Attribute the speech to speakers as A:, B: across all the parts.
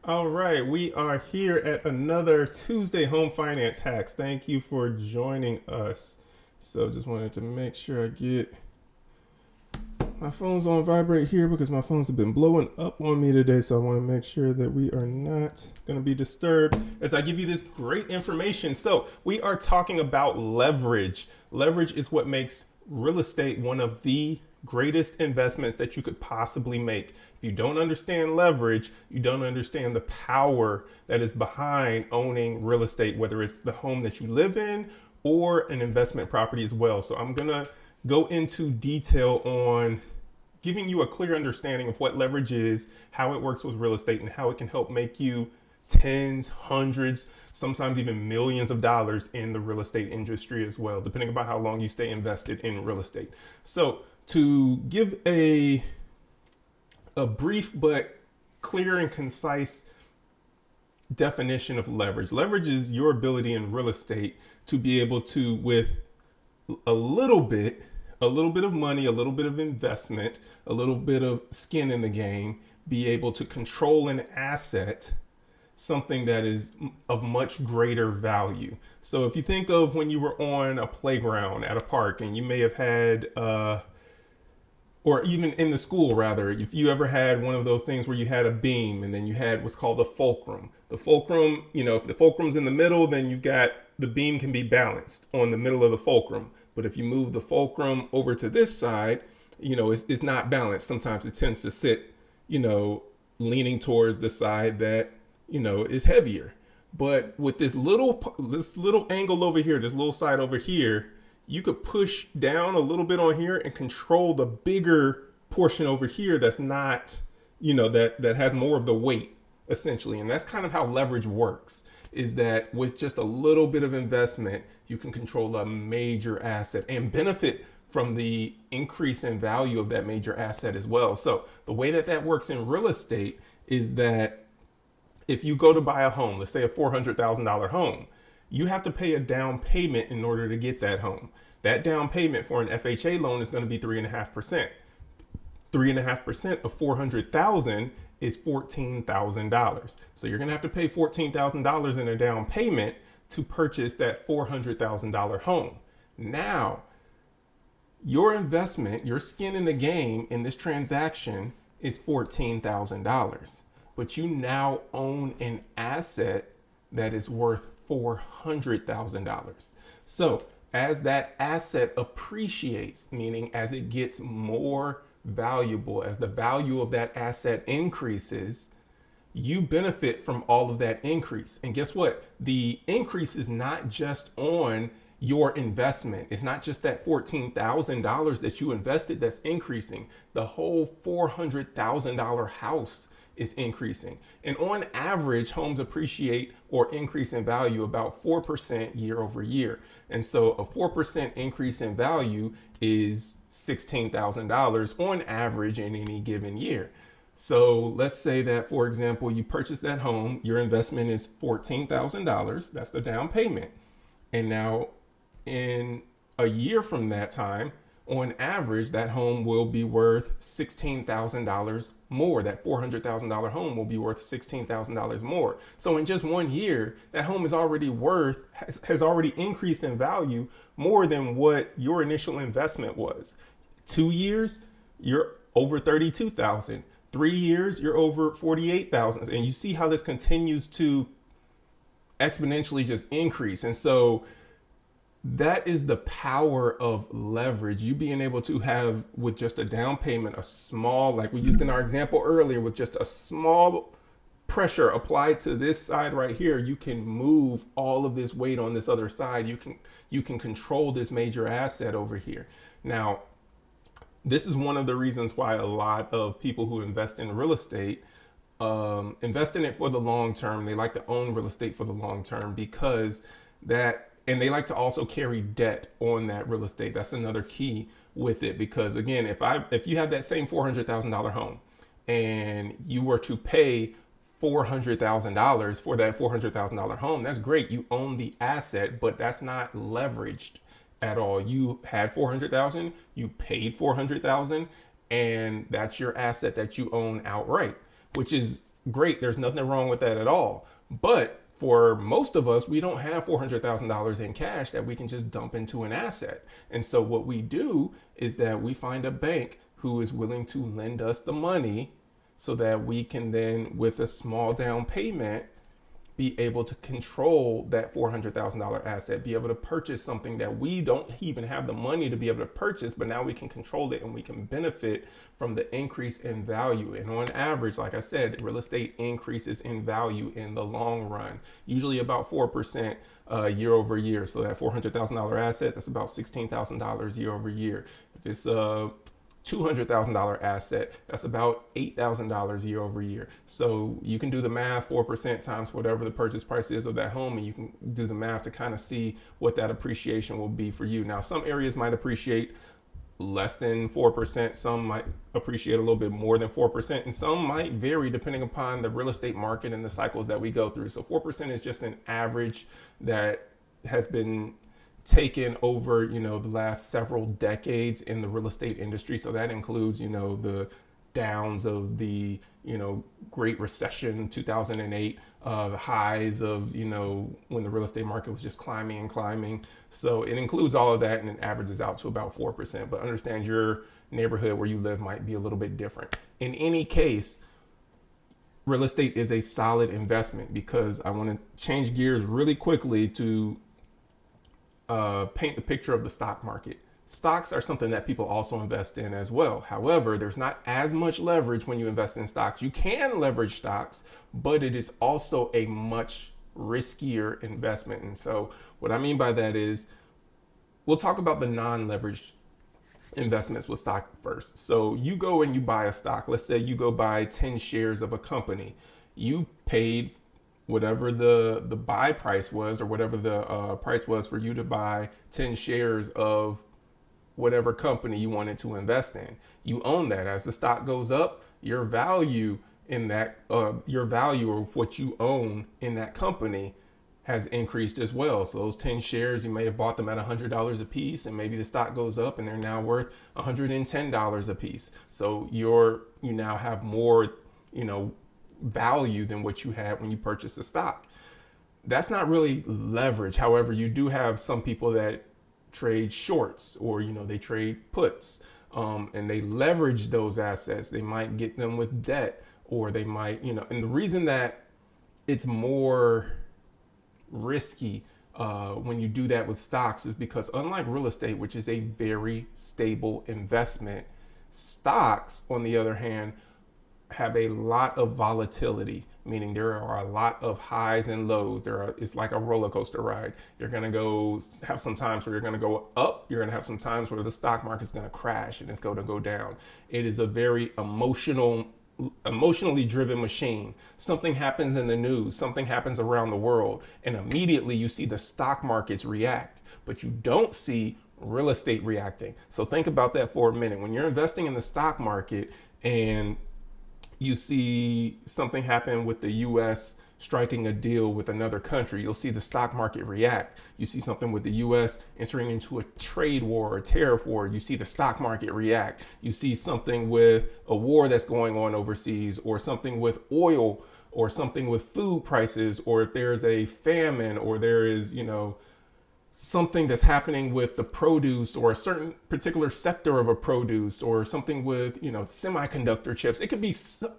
A: All right, we are here at another Tuesday Home Finance Hacks. Thank you for joining us. So, just wanted to make sure I get my phone's on vibrate here because my phones have been blowing up on me today. So, I want to make sure that we are not going to be disturbed as I give you this great information. So, we are talking about leverage. Leverage is what makes real estate one of the greatest investments that you could possibly make. If you don't understand leverage, you don't understand the power that is behind owning real estate, whether it's the home that you live in or an investment property as well. So I'm gonna go into detail on giving you a clear understanding of what leverage is, how it works with real estate, and how it can help make you tens, hundreds, sometimes even millions of dollars in the real estate industry as well, depending upon how long you stay invested in real estate. So to give a brief but clear and concise definition of leverage. Leverage is your ability in real estate to be able to, with a little bit of money, a little bit of investment, a little bit of skin in the game, be able to control an asset, something that is of much greater value. So if you think of when you were on a playground at a park and you may have had or even in the school rather, if you ever had one of those things where you had a beam and then you had what's called a fulcrum. The fulcrum, if the fulcrum's in the middle, then you've got the beam can be balanced on the middle of the fulcrum. But if you move the fulcrum over to this side, it's not balanced. Sometimes it tends to sit, leaning towards the side that, is heavier. But with this little angle over here, this little side over here, you could push down a little bit on here and control the bigger portion over here that's not, that has more of the weight essentially. And that's kind of how leverage works, is that with just a little bit of investment, you can control a major asset and benefit from the increase in value of that major asset as well. So the way that works in real estate is that if you go to buy a home, let's say a $400,000 home, you have to pay a down payment in order to get that home. That down payment for an FHA loan is going to be 3.5%. 3.5% of 400,000 is $14,000. So you're going to have to pay $14,000 in a down payment to purchase that $400,000 home. Now, your investment, your skin in the game in this transaction is $14,000, but you now own an asset that is worth $400,000. So as that asset appreciates, meaning as it gets more valuable, as the value of that asset increases, you benefit from all of that increase. And guess what? The increase is not just on your investment. It's not just that $14,000 that you invested that's increasing. The whole $400,000 house is increasing. And on average, homes appreciate or increase in value about 4% year over year. And so a 4% increase in value is $16,000 on average in any given year. So let's say that, for example, you purchase that home, your investment is $14,000. That's the down payment. And now in a year from that time, on average, that home will be worth $16,000 more. That $400,000 home will be worth $16,000 more. So in just 1 year, that home is already has already increased in value more than what your initial investment was. 2 years, you're over 32,000. 3 years, you're over 48,000. And you see how this continues to exponentially just increase. And so that is the power of leverage. You being able to have, with just a down payment, a small, like we used in our example earlier, with just a small pressure applied to this side right here, you can move all of this weight on this other side. You can control this major asset over here. Now, this is one of the reasons why a lot of people who invest in real estate invest in it for the long term. They like to own real estate for the long term because and they like to also carry debt on that real estate. That's another key with it, because again, if you had that same $400,000 home and you were to pay $400,000 for that $400,000 home, that's great. You own the asset, but that's not leveraged at all. You had 400,000, you paid 400,000, and that's your asset that you own outright, which is great. There's nothing wrong with that at all. But for most of us, we don't have $400,000 in cash that we can just dump into an asset. And so what we do is that we find a bank who is willing to lend us the money so that we can then, with a small down payment, be able to control that $400,000 asset, be able to purchase something that we don't even have the money to be able to purchase, but now we can control it and we can benefit from the increase in value. And on average, like I said, real estate increases in value in the long run, usually about 4% year over year. So that $400,000 asset, that's about $16,000 year over year. If it's $200,000 asset, that's about $8,000 year over year. So you can do the math, 4% times whatever the purchase price is of that home, and you can do the math to kind of see what that appreciation will be for you. Now, some areas might appreciate less than 4%, some might appreciate a little bit more than 4%, and some might vary depending upon the real estate market and the cycles that we go through. So 4% is just an average that has been taken over, the last several decades in the real estate industry. So that includes, the downs of the, Great Recession, 2008, the highs of, when the real estate market was just climbing and climbing. So it includes all of that, and it averages out to about 4%. But understand your neighborhood where you live might be a little bit different. In any case, real estate is a solid investment, because I want to change gears really quickly to paint the picture of the stock market. Stocks are something that people also invest in as well. However, there's not as much leverage when you invest in stocks. You can leverage stocks, but it is also a much riskier investment. And so what I mean by that is, we'll talk about the non-leveraged investments with stock first. So you go and you buy a stock. Let's say you go buy 10 shares of a company. You paid whatever the buy price was, or whatever the price was for you to buy 10 shares of whatever company you wanted to invest in. You own that. As the stock goes up, your value in that, your value of what you own in that company has increased as well. So those 10 shares, you may have bought them at $100 a piece, and maybe the stock goes up and they're now worth $110 a piece. So you now have more, value than what you had when you purchased the stock. That's not really leverage. However, you do have some people that trade shorts, or they trade puts, and they leverage those assets. They might get them with debt, or they might, and the reason that it's more risky when you do that with stocks is because, unlike real estate, which is a very stable investment, stocks, on the other hand, have a lot of volatility, meaning there are a lot of highs and lows. It's like a roller coaster ride. You're going to have some times where you're going to go up. You're going to have some times where the stock market's going to crash and it's going to go down. It is a very emotionally driven machine. Something happens in the news, something happens around the world, and immediately you see the stock markets react, but you don't see real estate reacting. So think about that for a minute. When you're investing in the stock market and you see something happen with the US striking a deal with another country, you'll see the stock market react. You see something with the US entering into a trade war or tariff war, you see the stock market react. You see something with a war that's going on overseas, or something with oil, or something with food prices, or if there's a famine, or there is, something that's happening with the produce, or a certain particular sector of a produce, or something with, semiconductor chips. It could be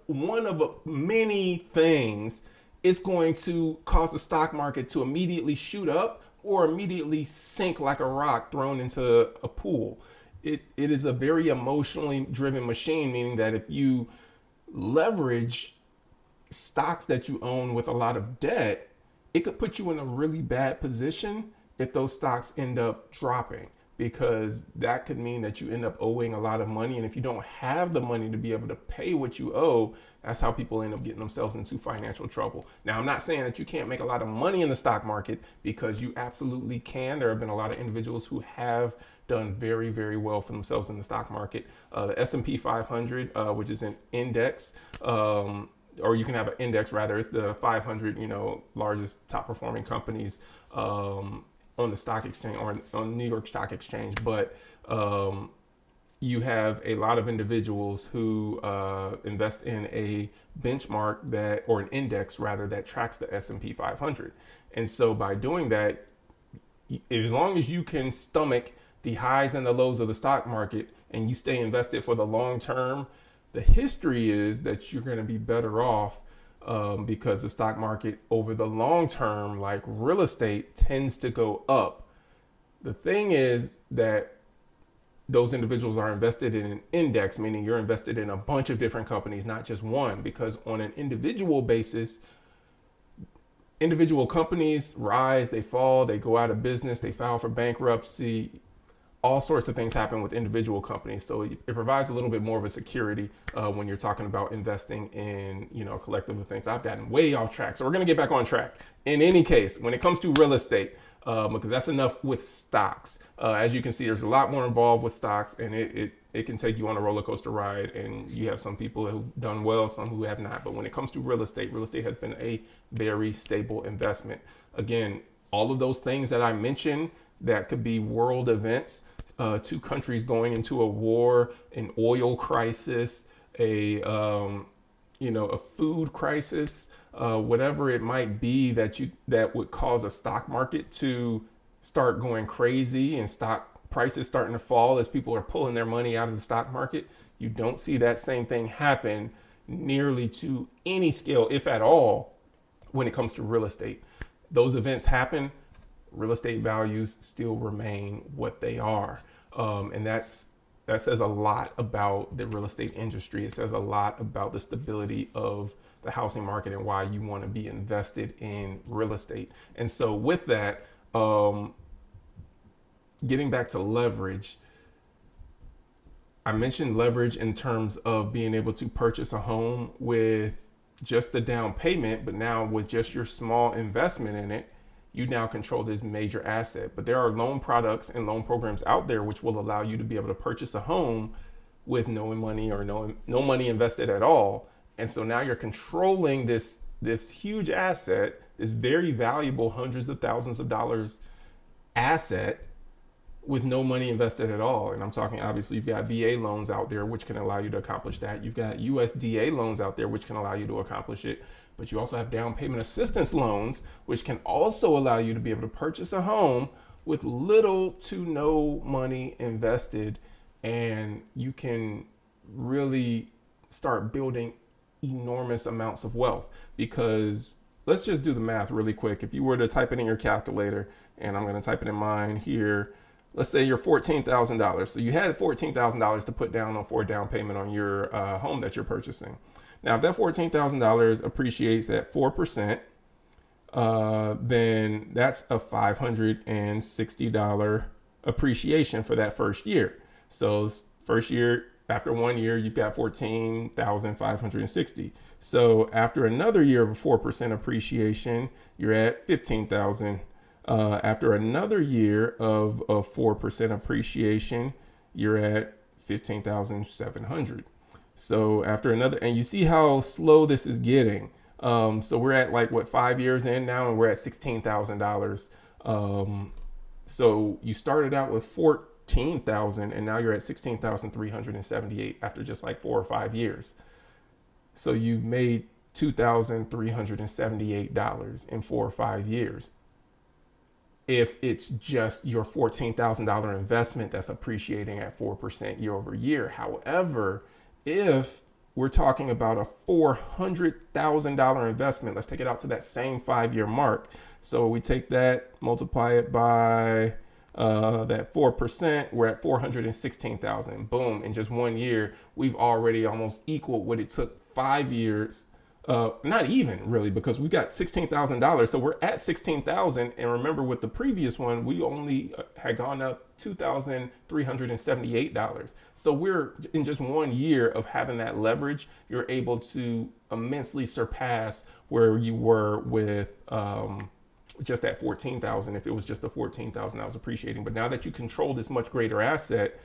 A: one of many things. It's going to cause the stock market to immediately shoot up or immediately sink like a rock thrown into a pool. It is a very emotionally driven machine, meaning that if you leverage stocks that you own with a lot of debt, it could put you in a really bad position if those stocks end up dropping, because that could mean that you end up owing a lot of money. And if you don't have the money to be able to pay what you owe, that's how people end up getting themselves into financial trouble. Now, I'm not saying that you can't make a lot of money in the stock market, because you absolutely can. There have been a lot of individuals who have done very, very well for themselves in the stock market. The S&P 500, which is an index, or you can have an index rather, it's the 500, largest top performing companies on the stock exchange, or on New York Stock Exchange. But you have a lot of individuals who invest in a benchmark that, or an index rather, that tracks the S&P 500. And so by doing that, as long as you can stomach the highs and the lows of the stock market and you stay invested for the long term, the history is that you're going to be better off, because the stock market over the long term, like real estate, tends to go up. The thing is that those individuals are invested in an index, meaning you're invested in a bunch of different companies, not just one, because on an individual basis, individual companies rise, they fall, they go out of business, they file for bankruptcy. All sorts of things happen with individual companies. So it provides a little bit more of a security when you're talking about investing in, collective of things. I've gotten way off track. So we're going to get back on track. In any case, when it comes to real estate, because that's enough with stocks. As you can see, there's a lot more involved with stocks, and it can take you on a roller coaster ride. And you have some people who've done well, some who have not. But when it comes to real estate has been a very stable investment. Again, all of those things that I mentioned, that could be world events, two countries going into a war, an oil crisis, a food crisis, whatever it might be that would cause a stock market to start going crazy and stock prices starting to fall as people are pulling their money out of the stock market. You don't see that same thing happen nearly to any scale, if at all, when it comes to real estate. Those events happen, real estate values still remain what they are. And that says a lot about the real estate industry. It says a lot about the stability of the housing market and why you want to be invested in real estate. And so with that, getting back to leverage, I mentioned leverage in terms of being able to purchase a home with just the down payment, but now with just your small investment in it, you now control this major asset. But there are loan products and loan programs out there which will allow you to be able to purchase a home with no money or no money invested at all. And so now you're controlling this huge asset, this very valuable hundreds of thousands of dollars asset with no money invested at all. And I'm talking, obviously, you've got VA loans out there, which can allow you to accomplish that. You've got USDA loans out there, which can allow you to accomplish it. But you also have down payment assistance loans, which can also allow you to be able to purchase a home with little to no money invested. And you can really start building enormous amounts of wealth. Because let's just do the math really quick. If you were to type it in your calculator, and I'm going to type it in mine here, let's say you're $14,000. So you had $14,000 to put down for a down payment on your home that you're purchasing. Now, if that $14,000 appreciates at 4%, then that's a $560 appreciation for that first year. So first year, after 1 year, you've got $14,560. So after another year of a 4% appreciation, you're at $15,000. After another year of 4% appreciation, you're at $15,700. So after another, and you see how slow this is getting. So we're at 5 years in now, and we're at $16,000. So you started out with 14,000, and now you're at 16,378 after just 4 or 5 years. So you've made $2,378 in 4 or 5 years. If it's just your $14,000 investment that's appreciating at 4% year over year. However, if we're talking about a $400,000 investment, let's take it out to that same 5-year mark. So we take that, multiply it by that 4%, we're at 416,000. Boom. In just 1 year, we've already almost equaled what it took 5 years. Not even really, because we got $16,000. So we're at 16,000. And remember, with the previous one, we only had gone up $2,378. So we're in just 1 year of having that leverage, you're able to immensely surpass where you were with just at 14,000. If it was just the 14,000 I was appreciating. But now that you control this much greater asset,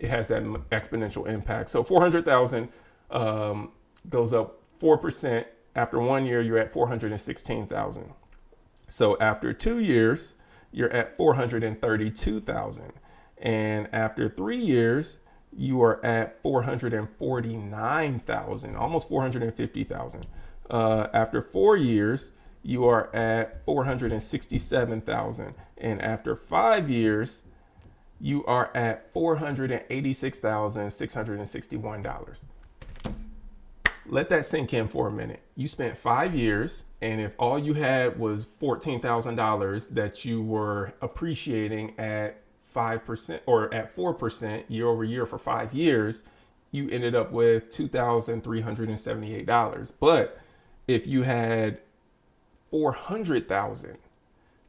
A: it has that exponential impact. So 400,000 goes up 4%. After 1 year, you're at 416,000. So after 2 years, you're at 432,000. And after 3 years, you are at 449,000, almost 450,000. After 4 years, you are at 467,000. And after 5 years, you are at $486,661. Let that sink in for a minute. You spent 5 years, and if all you had was $14,000 that you were appreciating at 5% or at 4% year over year for 5 years, you ended up with $2,378. But if you had 400,000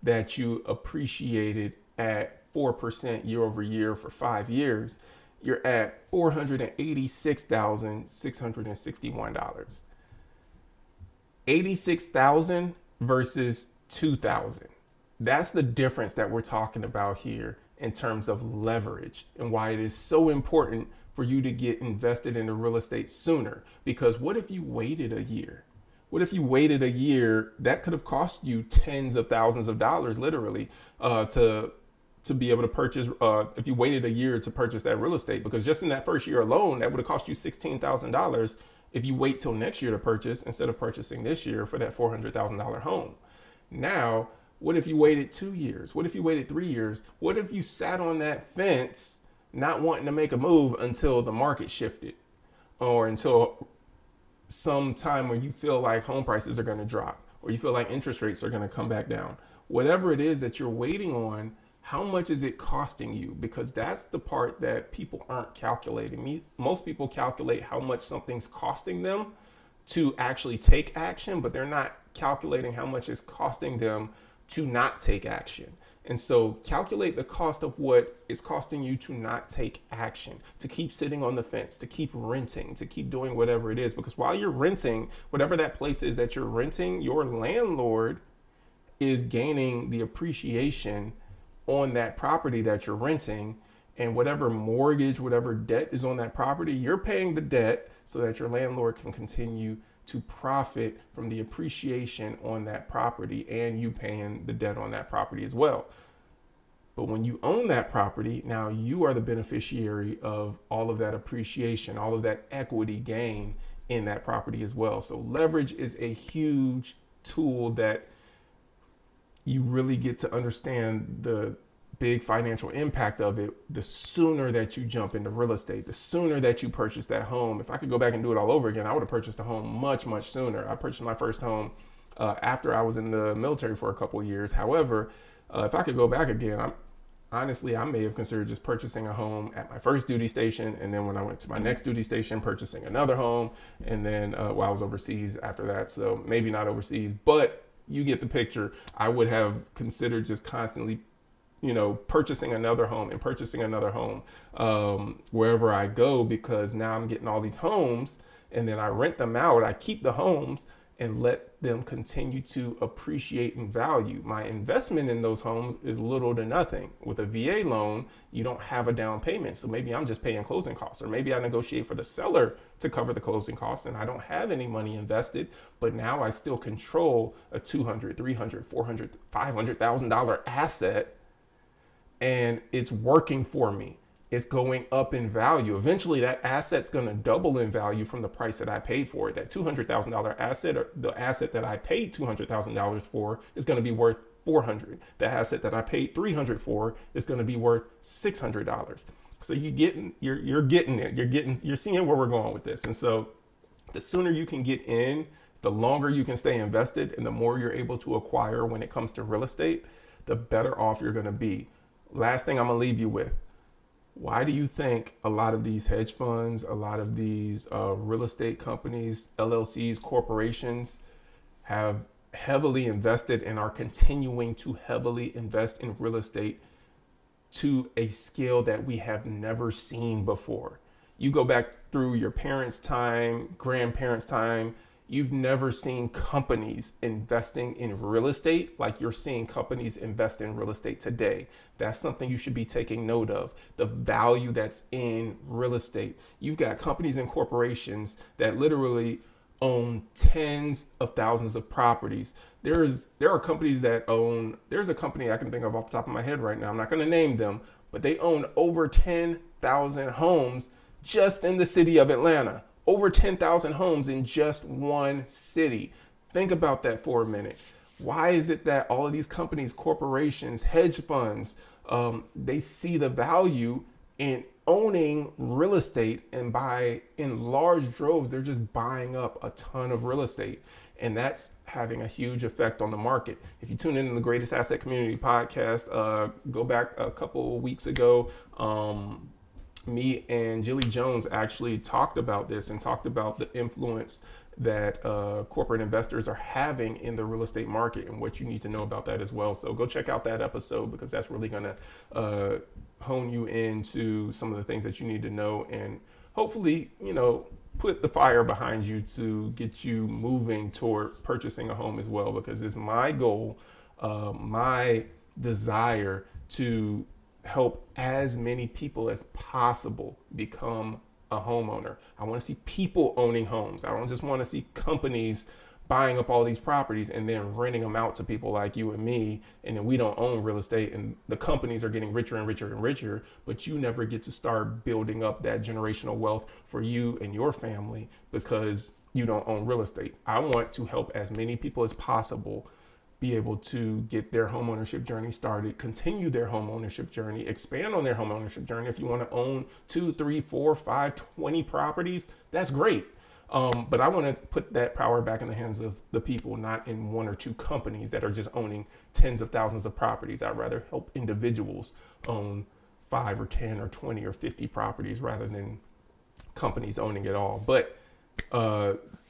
A: that you appreciated at 4% year over year for 5 years, you're at $486,661. 86,000 versus 2,000. That's the difference that we're talking about here in terms of leverage and why it is so important for you to get invested into real estate sooner. Because what if you waited a year? What if you waited a year? That could have cost you tens of thousands of dollars, literally, to be able to purchase, if you waited a year to purchase that real estate, because just in that first year alone, that would have cost you $16,000 if you wait till next year to purchase instead of purchasing this year for that $400,000 home. Now, what if you waited 2 years? What if you waited 3 years? What if you sat on that fence not wanting to make a move until the market shifted or until some time where you feel like home prices are going to drop or you feel like interest rates are going to come back down? Whatever it is that you're waiting on, how much is it costing you? Because that's the part that people aren't calculating. Most people calculate how much something's costing them to actually take action, but they're not calculating how much it's costing them to not take action. And so calculate the cost of what it's costing you to not take action, to keep sitting on the fence, to keep renting, to keep doing whatever it is. Because while you're renting, whatever that place is that you're renting, your landlord is gaining the appreciation on that property that you're renting, and whatever mortgage, whatever debt is on that property, you're paying the debt so that your landlord can continue to profit from the appreciation on that property, and you paying the debt on that property as well. But when you own that property, now you are the beneficiary of all of that appreciation, all of that equity gain in that property as well. So leverage is a huge tool that you really get to understand the big financial impact of it the sooner that you jump into real estate, the sooner that you purchase that home. If I could go back and do it all over again, I would have purchased a home much, much sooner. I purchased my first home after I was in the military for a couple of years. However, if I could go back again, honestly, I may have considered just purchasing a home at my first duty station, and then when I went to my next duty station, purchasing another home, and then while I was overseas after that. So maybe not overseas, but you get the picture. I would have considered just constantly, purchasing another home and purchasing another home wherever I go, because now I'm getting all these homes and then I rent them out. I keep the homes and let them continue to appreciate in value. My investment in those homes is little to nothing. With a VA loan, you don't have a down payment. So maybe I'm just paying closing costs, or maybe I negotiate for the seller to cover the closing costs and I don't have any money invested, but now I still control a $200,000, $300,000, $400,000, $500,000 asset, and it's working for me. It's going up in value. Eventually that asset's going to double in value from the price that I paid for it. That $200,000 asset, or the asset that I paid $200,000 for, is going to be worth $400. The asset that I paid $300 for is going to be worth $600. So you're getting it. You're seeing where we're going with this. And so the sooner you can get in, the longer you can stay invested, and the more you're able to acquire when it comes to real estate, the better off you're going to be. Last thing I'm going to leave you with. Why do you think a lot of these hedge funds, a lot of these real estate companies, LLCs, corporations have heavily invested and are continuing to heavily invest in real estate to a scale that we have never seen before? You go back through your parents' time, grandparents' time, you've never seen companies investing in real estate like you're seeing companies invest in real estate today. That's something you should be taking note of, the value that's in real estate. You've got companies and corporations that literally own tens of thousands of properties. There are companies that own, there's a company I can think of off the top of my head right now, I'm not going to name them, but they own over 10 10,000 homes just in the city of Atlanta. Over 10,000 homes in just one city. Think about that for a minute. Why is it that all of these companies, corporations, hedge funds, they see the value in owning real estate, and in large droves, they're just buying up a ton of real estate. And that's having a huge effect on the market. If you tune in to the Greatest Asset Community podcast, go back a couple of weeks ago, me and Jilly Jones actually talked about this and talked about the influence that corporate investors are having in the real estate market and what you need to know about that as well. So go check out that episode, because that's really going to hone you into some of the things that you need to know, and hopefully, put the fire behind you to get you moving toward purchasing a home as well, because it's my goal, my desire to help as many people as possible become a homeowner. I want to see people owning homes. I don't just want to see companies buying up all these properties and then renting them out to people like you and me, and then we don't own real estate and the companies are getting richer and richer and richer, but you never get to start building up that generational wealth for you and your family because you don't own real estate. I want to help as many people as possible be able to get their homeownership journey started, continue their homeownership journey, expand on their homeownership journey. If you want to own 2, 3, 4, 5, 20 properties, that's great. But I want to put that power back in the hands of the people, not in 1 or 2 companies that are just owning tens of thousands of properties. I'd rather help individuals own 5 or 10 or 20 or 50 properties rather than companies owning it all. But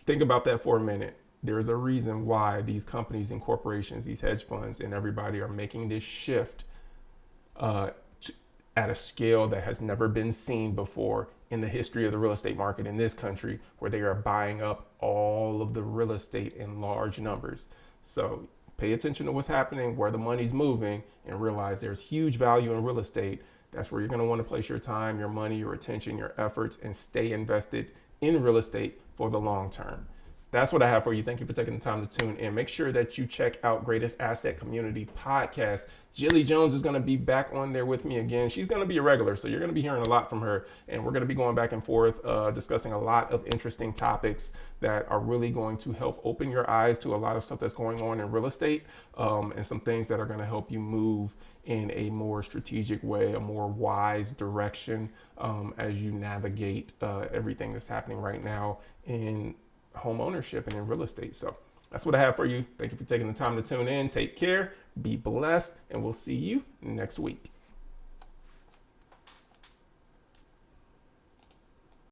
A: think about that for a minute. There's a reason why these companies and corporations, these hedge funds and everybody are making this shift at a scale that has never been seen before in the history of the real estate market in this country, where they are buying up all of the real estate in large numbers. So pay attention to what's happening, where the money's moving, and realize there's huge value in real estate. That's where you're going to want to place your time, your money, your attention, your efforts, and stay invested in real estate for the long term. That's what I have for you. Thank you for taking the time to tune in. Make sure that you check out Greatest Asset Community Podcast. Jilly Jones is going to be back on there with me again. She's going to be a regular, so you're going to be hearing a lot from her. And we're going to be going back and forth, discussing a lot of interesting topics that are really going to help open your eyes to a lot of stuff that's going on in real estate, and some things that are going to help you move in a more strategic way, a more wise direction, as you navigate everything that's happening right now in home ownership and in real estate. So that's what I have for you. Thank you for taking the time to tune in. Take care, be blessed, and we'll see you next week.